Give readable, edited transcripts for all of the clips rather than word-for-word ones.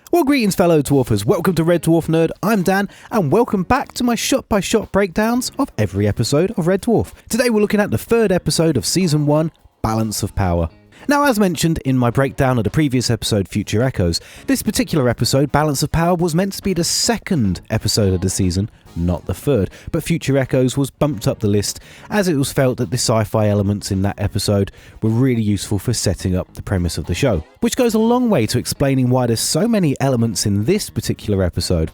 Well, greetings fellow dwarfers, welcome to Red Dwarf Nerd, I'm Dan, and welcome back to my shot-by-shot breakdowns of every episode of Red Dwarf. Today we're looking at the third episode of Season 1, Balance of Power. Now, as mentioned in my breakdown of the previous episode, Future Echoes, this particular episode, Balance of Power, was meant to be the second episode of the season, not the third, but Future Echoes was bumped up the list as it was felt that the sci-fi elements in that episode were really useful for setting up the premise of the show, which goes a long way to explaining why there's so many elements in this particular episode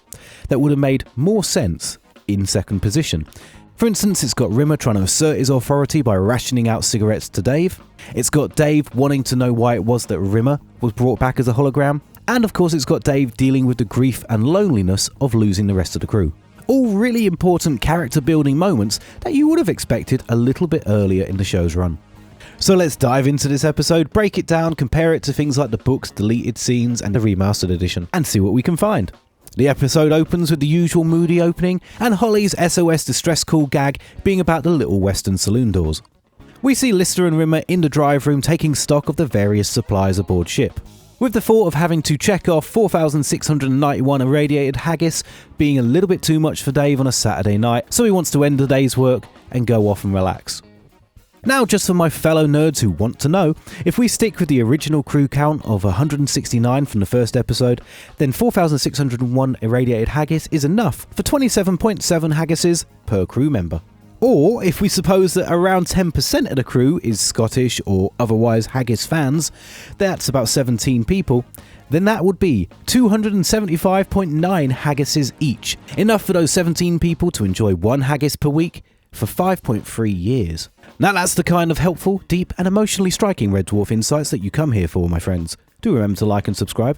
that would have made more sense in second position. For instance, it's got Rimmer trying to assert his authority by rationing out cigarettes to Dave. It's got Dave wanting to know why it was that Rimmer was brought back as a hologram. And of course, it's got Dave dealing with the grief and loneliness of losing the rest of the crew. All really important character building moments that you would have expected a little bit earlier in the show's run. So let's dive into this episode, break it down, compare it to things like the books, deleted scenes and the remastered edition, and see what we can find. The episode opens with the usual moody opening and Holly's SOS distress call gag being about the little western saloon doors. We see Lister and Rimmer in the drive room taking stock of the various supplies aboard ship, with the thought of having to check off 4,691 irradiated haggis being a little bit too much for Dave on a Saturday night, so he wants to end the day's work and go off and relax. Now, just for my fellow nerds who want to know, if we stick with the original crew count of 169 from the first episode, then 4,601 irradiated haggis is enough for 27.7 haggises per crew member. Or, if we suppose that around 10% of the crew is Scottish or otherwise haggis fans, that's about 17 people, then that would be 275.9 haggises each, enough for those 17 people to enjoy one haggis per week for 5.3 years. Now that's the kind of helpful, deep and emotionally striking Red Dwarf insights that you come here for, my friends. Do remember to like and subscribe.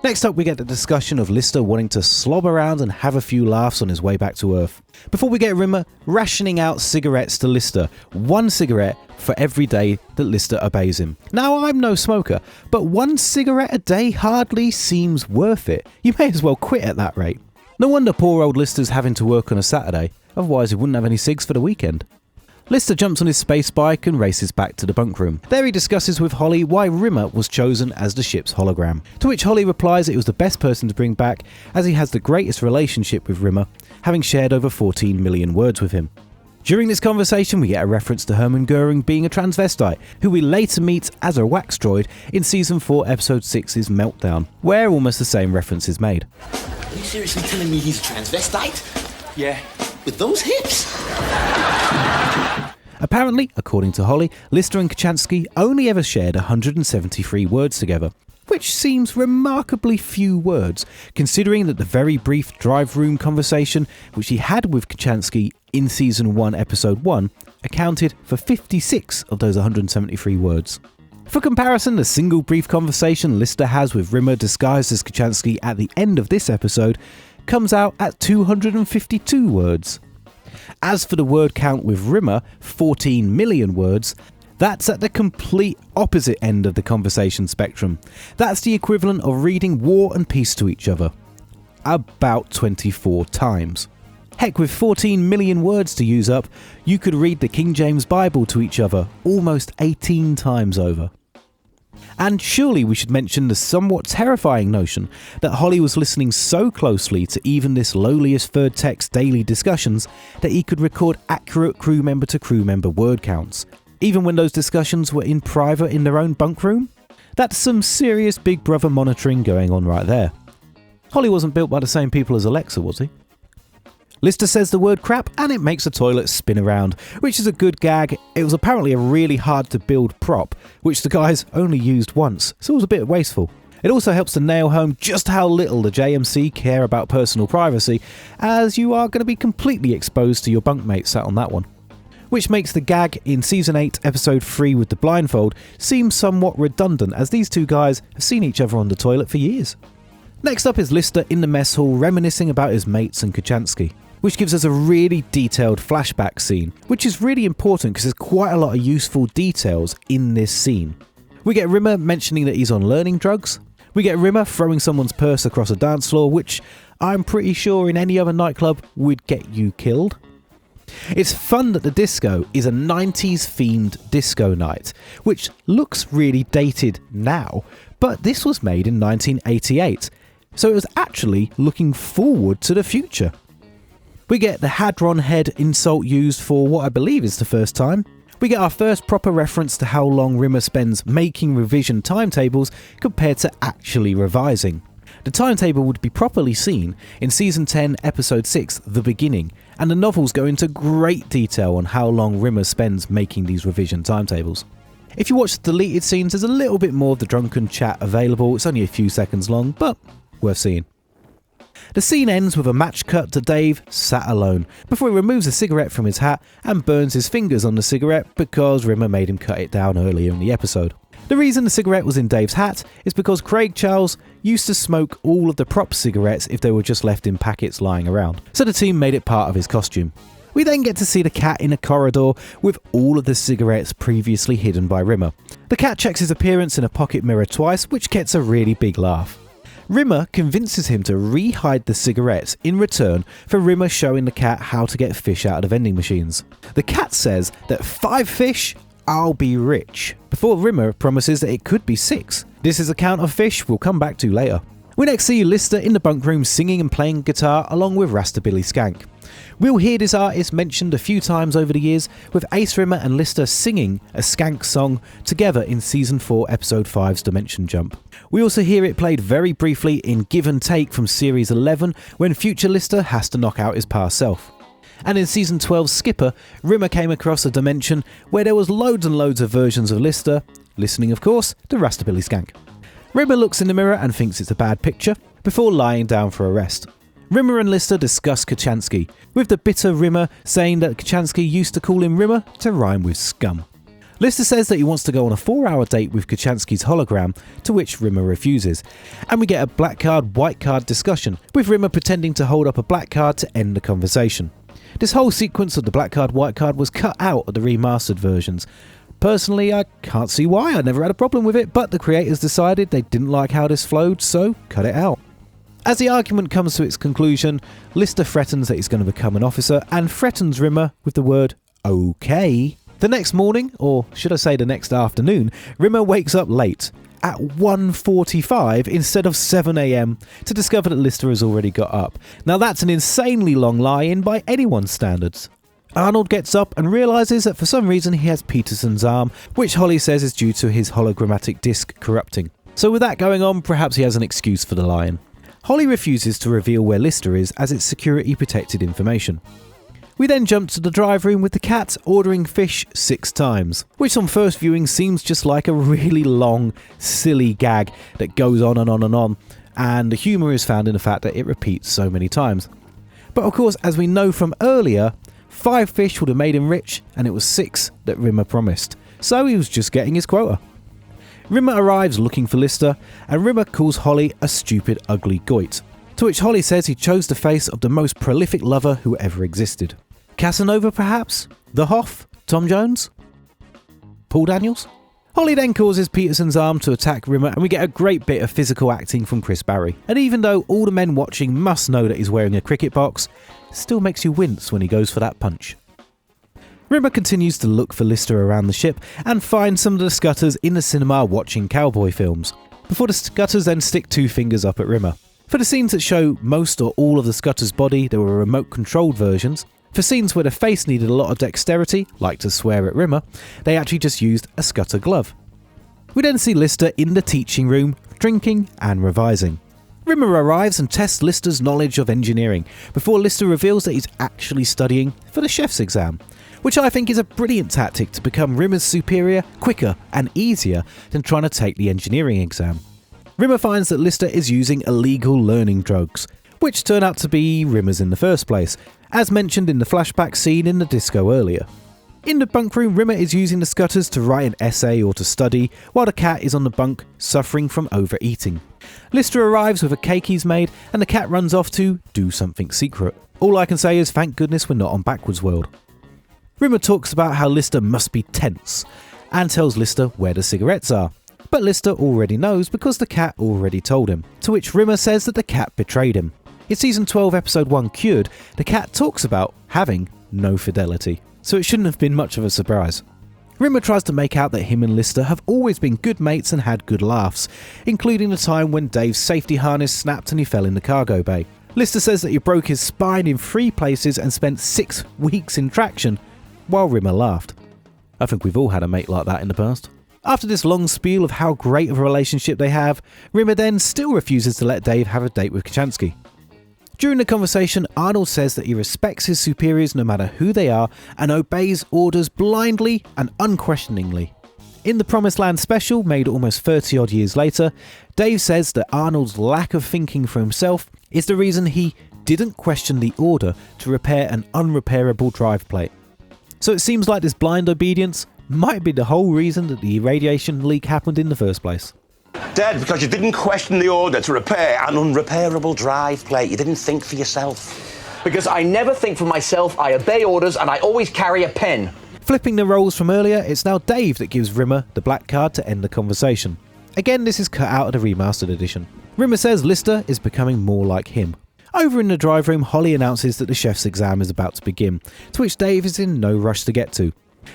Next up we get the discussion of Lister wanting to slob around and have a few laughs on his way back to Earth. Before we get Rimmer rationing out cigarettes to Lister, one cigarette for every day that Lister obeys him. Now I'm no smoker, but one cigarette a day hardly seems worth it. You may as well quit at that rate. No wonder poor old Lister's having to work on a Saturday, otherwise he wouldn't have any cigs for the weekend. Lister jumps on his space bike and races back to the bunk room. There he discusses with Holly why Rimmer was chosen as the ship's hologram, to which Holly replies that he was the best person to bring back as he has the greatest relationship with Rimmer, having shared over 14 million words with him. During this conversation we get a reference to Hermann Goering being a transvestite, who we later meet as a wax droid in Season 4 Episode 6's Meltdown, where almost the same reference is made. Are you seriously telling me he's a transvestite? Yeah. With those hips? Apparently, according to Holly, Lister and Kochanski only ever shared 173 words together, which seems remarkably few words, considering that the very brief drive room conversation which he had with Kochanski in Season 1, Episode 1, accounted for 56 of those 173 words. For comparison, the single brief conversation Lister has with Rimmer disguised as Kochanski at the end of this episode comes out at 252 words. As for the word count with Rimmer, 14 million words, that's at the complete opposite end of the conversation spectrum. That's the equivalent of reading War and Peace to each other. About 24 times. Heck, with 14 million words to use up, you could read the King James Bible to each other almost 18 times over. And surely we should mention the somewhat terrifying notion that Holly was listening so closely to even this lowliest third text daily discussions that he could record accurate crew member to crew member word counts, even when those discussions were in private in their own bunk room. That's some serious Big Brother monitoring going on right there. Holly wasn't built by the same people as Alexa, was he? Lister says the word crap and it makes the toilet spin around, which is a good gag. It was apparently a really hard to build prop, which the guys only used once, so it was a bit wasteful. It also helps to nail home just how little the JMC care about personal privacy, as you are going to be completely exposed to your bunkmate sat on that one. Which makes the gag in Season 8, Episode 3 with the blindfold seem somewhat redundant, as these two guys have seen each other on the toilet for years. Next up is Lister in the mess hall reminiscing about his mates and Kochanski, which gives us a really detailed flashback scene, which is really important because there's quite a lot of useful details in this scene. We get Rimmer mentioning that he's on learning drugs. We get Rimmer throwing someone's purse across a dance floor, which I'm pretty sure in any other nightclub would get you killed. It's fun that the disco is a 90s themed disco night, which looks really dated now, but this was made in 1988. So it was actually looking forward to the future. We get the Hadron head insult used for what I believe is the first time. We get our first proper reference to how long Rimmer spends making revision timetables compared to actually revising. The timetable would be properly seen in Season 10, Episode 6, The Beginning, and the novels go into great detail on how long Rimmer spends making these revision timetables. If you watch the deleted scenes, there's a little bit more of the Drunken Chat available. It's only a few seconds long, but worth seeing. The scene ends with a match cut to Dave sat alone, before he removes a cigarette from his hat and burns his fingers on the cigarette because Rimmer made him cut it down earlier in the episode. The reason the cigarette was in Dave's hat is because Craig Charles used to smoke all of the prop cigarettes if they were just left in packets lying around, so the team made it part of his costume. We then get to see the cat in a corridor with all of the cigarettes previously hidden by Rimmer. The cat checks his appearance in a pocket mirror twice, which gets a really big laugh. Rimmer convinces him to re-hide the cigarettes in return for Rimmer showing the cat how to get fish out of the vending machines. The cat says that 5 fish, I'll be rich, before Rimmer promises that it could be 6. This is a count of fish we'll come back to later. We next see Lister in the bunk room singing and playing guitar along with Rastabilly Skank. We'll hear this artist mentioned a few times over the years, with Ace Rimmer and Lister singing a Skank song together in Season 4 Episode 5's Dimension Jump. We also hear it played very briefly in Give and Take from Series 11 when future Lister has to knock out his past self. And in Season 12's Skipper, Rimmer came across a dimension where there was loads and loads of versions of Lister, listening of course to Rastabilly Skank. Rimmer looks in the mirror and thinks it's a bad picture, before lying down for a rest. Rimmer and Lister discuss Kachansky, with the bitter Rimmer saying that Kachansky used to call him Rimmer to rhyme with scum. Lister says that he wants to go on a 4-hour date with Kachansky's hologram, to which Rimmer refuses, and we get a black card, white card discussion, with Rimmer pretending to hold up a black card to end the conversation. This whole sequence of the black card, white card was cut out of the remastered versions. Personally, I can't see why, I never had a problem with it, but the creators decided they didn't like how this flowed, so cut it out. As the argument comes to its conclusion, Lister threatens that he's going to become an officer and threatens Rimmer with the word okay. The next morning, or should I say the next afternoon, Rimmer wakes up late at 1:45 instead of 7 AM to discover that Lister has already got up. Now that's an insanely long lie-in by anyone's standards. Arnold gets up and realises that for some reason he has Peterson's arm, which Holly says is due to his hologrammatic disc corrupting. So with that going on, perhaps he has an excuse for the lie-in. Holly refuses to reveal where Lister is as it's security protected information. We then jump to the drive room with the cat ordering fish 6 times, which on first viewing seems just like a really long, silly gag that goes on and on and on, and the humour is found in the fact that it repeats so many times. But of course, as we know from earlier, 5 fish would have made him rich, and it was 6 that Rimmer promised, so he was just getting his quota. Rimmer arrives looking for Lister, and Rimmer calls Holly a stupid, ugly goit, to which Holly says he chose the face of the most prolific lover who ever existed. Casanova, perhaps? The Hoff? Tom Jones? Paul Daniels? Holly then causes Peterson's arm to attack Rimmer, and we get a great bit of physical acting from Chris Barry. And even though all the men watching must know that he's wearing a cricket box, it still makes you wince when he goes for that punch. Rimmer continues to look for Lister around the ship and finds some of the Scutters in the cinema watching cowboy films, before the Scutters then stick 2 fingers up at Rimmer. For the scenes that show most or all of the Scutter's body, there were remote-controlled versions. For scenes where the face needed a lot of dexterity, like to swear at Rimmer, they actually just used a Scutter glove. We then see Lister in the teaching room, drinking and revising. Rimmer arrives and tests Lister's knowledge of engineering, before Lister reveals that he's actually studying for the chef's exam, which I think is a brilliant tactic to become Rimmer's superior quicker and easier than trying to take the engineering exam. Rimmer finds that Lister is using illegal learning drugs, which turn out to be Rimmer's in the first place, as mentioned in the flashback scene in the disco earlier. In the bunk room, Rimmer is using the Scutters to write an essay or to study, while the cat is on the bunk suffering from overeating. Lister arrives with a cake he's made, and the cat runs off to do something secret. All I can say is thank goodness we're not on Backwards World. Rimmer talks about how Lister must be tense, and tells Lister where the cigarettes are. But Lister already knows because the cat already told him, to which Rimmer says that the cat betrayed him. In Season 12 Episode 1 Cured, the cat talks about having no fidelity, so it shouldn't have been much of a surprise. Rimmer tries to make out that him and Lister have always been good mates and had good laughs, including the time when Dave's safety harness snapped and he fell in the cargo bay. Lister says that he broke his spine in 3 places and spent 6 weeks in traction, while Rimmer laughed. I think we've all had a mate like that in the past. After this long spiel of how great of a relationship they have, Rimmer then still refuses to let Dave have a date with Kochanski. During the conversation, Arnold says that he respects his superiors no matter who they are and obeys orders blindly and unquestioningly. In the Promised Land special, made almost 30 odd years later, Dave says that Arnold's lack of thinking for himself is the reason he didn't question the order to repair an unrepairable drive plate. So it seems like this blind obedience might be the whole reason that the radiation leak happened in the first place. Dead because you didn't question the order to repair an unrepairable drive plate. You didn't think for yourself. Because I never think for myself, I obey orders, and I always carry a pen. Flipping the roles from earlier, it's now Dave that gives Rimmer the black card to end the conversation. Again, this is cut out of the remastered edition. Rimmer says Lister is becoming more like him. Over in the drive room, Holly announces that the chef's exam is about to begin, to which Dave is in no rush to get to.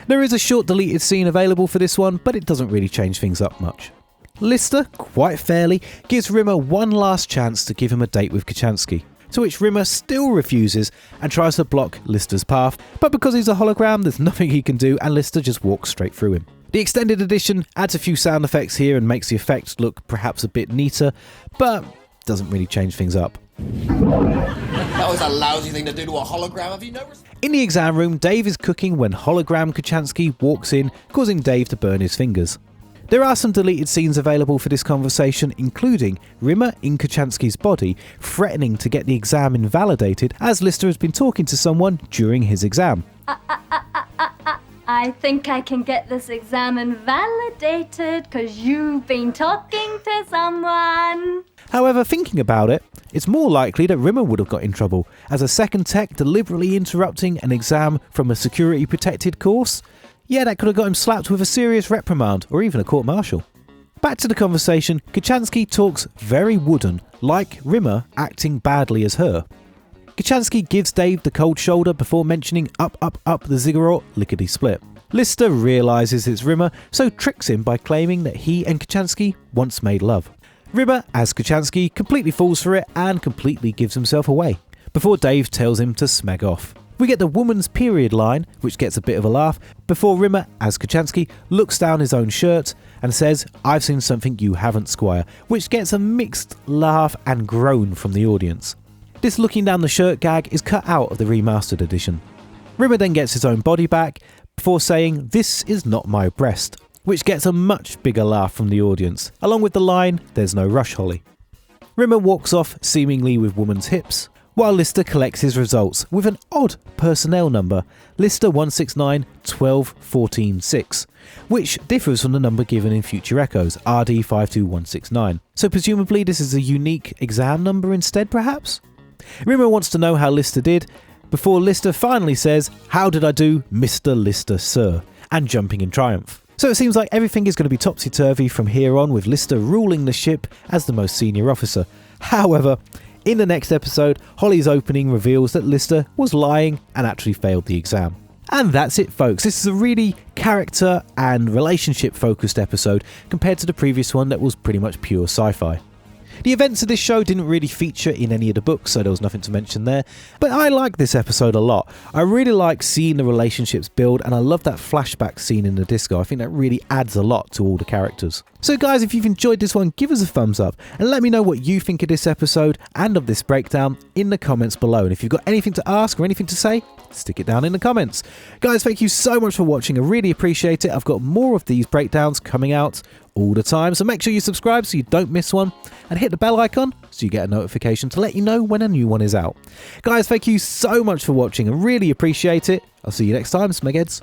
There is a short deleted scene available for this one, but it doesn't really change things up much. Lister, quite fairly, gives Rimmer one last chance to give him a date with Kochanski, to which Rimmer still refuses and tries to block Lister's path, but because he's a hologram there's nothing he can do and Lister just walks straight through him. The extended edition adds a few sound effects here and makes the effect look perhaps a bit neater, but doesn't really change things up. That was a lousy thing to do to a hologram, have you noticed? In the exam room, Dave is cooking when hologram Kochanski walks in, causing Dave to burn his fingers. There are some deleted scenes available for this conversation, including Rimmer in Kochanski's body threatening to get the exam invalidated as Lister has been talking to someone during his exam. I think I can get this exam invalidated because you've been talking to someone. However, thinking about it, it's more likely that Rimmer would have got in trouble as a second tech deliberately interrupting an exam from a security protected course. Yeah, that could have got him slapped with a serious reprimand or even a court-martial. Back to the conversation, Kochanski talks very wooden, like Rimmer acting badly as her. Kochanski gives Dave the cold shoulder before mentioning up the ziggurat lickety-split. Lister realises it's Rimmer, so tricks him by claiming that he and Kochanski once made love. Rimmer, as Kochanski, completely falls for it and completely gives himself away, before Dave tells him to smeg off. We get the woman's period line, which gets a bit of a laugh, before Rimmer, as Kochanski, looks down his own shirt and says, "I've seen something you haven't, Squire," which gets a mixed laugh and groan from the audience. This looking down the shirt gag is cut out of the remastered edition. Rimmer then gets his own body back, before saying, "This is not my breast," which gets a much bigger laugh from the audience, along with the line, "There's no rush, Holly." Rimmer walks off seemingly with woman's hips, while Lister collects his results with an odd personnel number, Lister 169-12-14-6, which differs from the number given in Future Echoes, RD 52169. So presumably this is a unique exam number instead, perhaps? Rimmer wants to know how Lister did, before Lister finally says, "How did I do, Mr. Lister, sir?" and jumping in triumph. So it seems like everything is going to be topsy-turvy from here on, with Lister ruling the ship as the most senior officer. However, in the next episode, Holly's opening reveals that Lister was lying and actually failed the exam. And that's it, folks. This is a really character and relationship focused episode compared to the previous one that was pretty much pure sci-fi. The events of this show didn't really feature in any of the books, so there was nothing to mention there. But I like this episode a lot. I really like seeing the relationships build, and I love that flashback scene in the disco. I think that really adds a lot to all the characters. So guys, if you've enjoyed this one, give us a thumbs up and let me know what you think of this episode and of this breakdown in the comments below. And if you've got anything to ask or anything to say, stick it down in the comments. Guys, thank you so much for watching. I really appreciate it. I've got more of these breakdowns coming out all the time, so make sure you subscribe so you don't miss one, and hit the bell icon so you get a notification to let you know when a new one is out. Guys, thank you so much for watching. I really appreciate it. I'll see you next time, Smegheads.